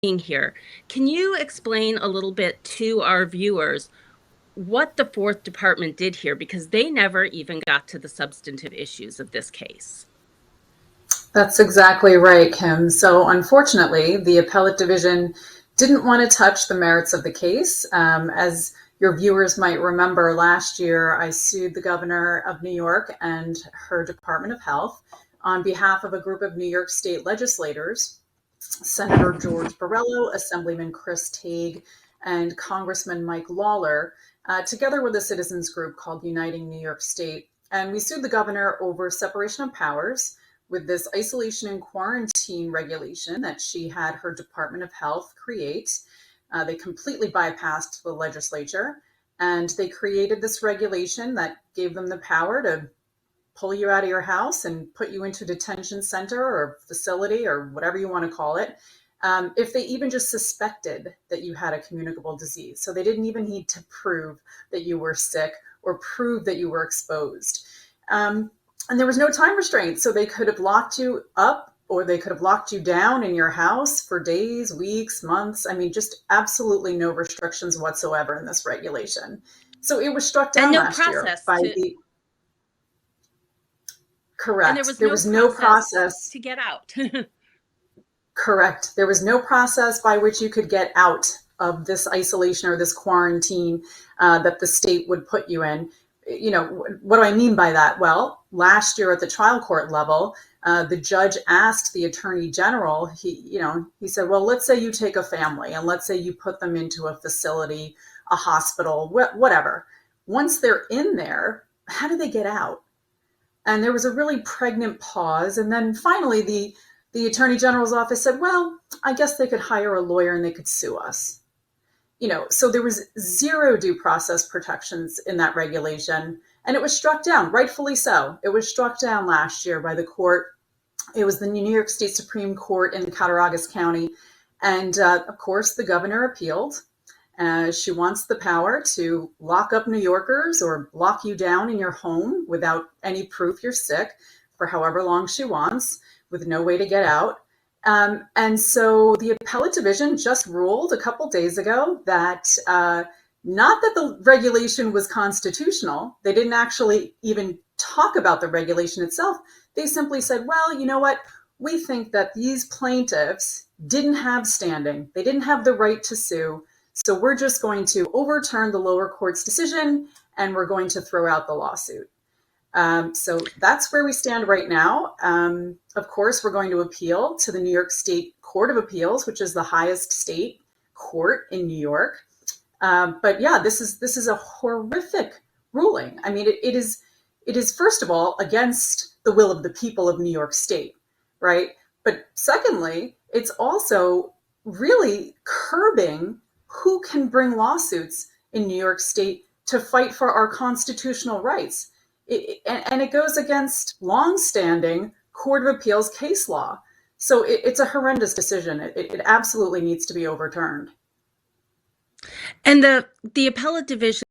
being here. Can you explain a little bit to our viewers what the Fourth Department did here? Because they never even got to the substantive issues of this case. That's exactly right, Kim. So, unfortunately, the appellate division didn't want to touch the merits of the case. As your viewers might remember, last year I sued the governor of New York and her Department of Health on behalf of a group of New York State legislators, Senator George Borrello, Assemblyman Chris Tague, and Congressman Mike Lawler, together with a citizens group called Uniting New York State. And we sued the governor over separation of powers with this isolation and quarantine regulation that she had her Department of Health create. They completely bypassed the legislature, and they created this regulation that gave them the power to pull you out of your house and put you into a detention center or facility or whatever you want to call it, if they even just suspected that you had a communicable disease. So they didn't even need to prove that you were sick or prove that you were exposed. And there was no time restraint, so they could have locked you up or they could have locked you down in your house for days, weeks, months. I mean, just absolutely no restrictions whatsoever in this regulation. So it was struck And down no last year process by to the and there correct. was There no was no process process. to get out. Correct. There was no process by which you could get out of this isolation or this quarantine that the state would put you in. You know, what do I mean by that? Well, last year at the trial court level, the judge asked the attorney general, he said, well, let's say you take a family and let's say you put them into a facility, a hospital, whatever. Once they're in there, how do they get out? And there was a really pregnant pause. And then finally, the attorney general's office said, well, I guess they could hire a lawyer and they could sue us. So there was zero due process protections in that regulation, and it was struck down, rightfully so. It was struck down last year by the court. It was the New York State Supreme Court in Cattaraugus County. And of course, the governor appealed. She wants the power to lock up New Yorkers or lock you down in your home without any proof you're sick for however long she wants, with no way to get out. And so the appellate division just ruled a couple days ago that not that the regulation was constitutional. They didn't actually even talk about the regulation itself. They simply said, well, you know what? We think that these plaintiffs didn't have standing. They didn't have the right to sue. So we're just going to overturn the lower court's decision and we're going to throw out the lawsuit. So that's where we stand right now. Of course, we're going to appeal to the New York State Court of Appeals, which is the highest state court in New York. But yeah, this is a horrific ruling. I mean, it is first of all against the will of the people of New York State, right? But secondly, it's also really curbing who can bring lawsuits in New York State to fight for our constitutional rights. And it goes against longstanding Court of Appeals case law. So it's a horrendous decision. It absolutely needs to be overturned. And the appellate division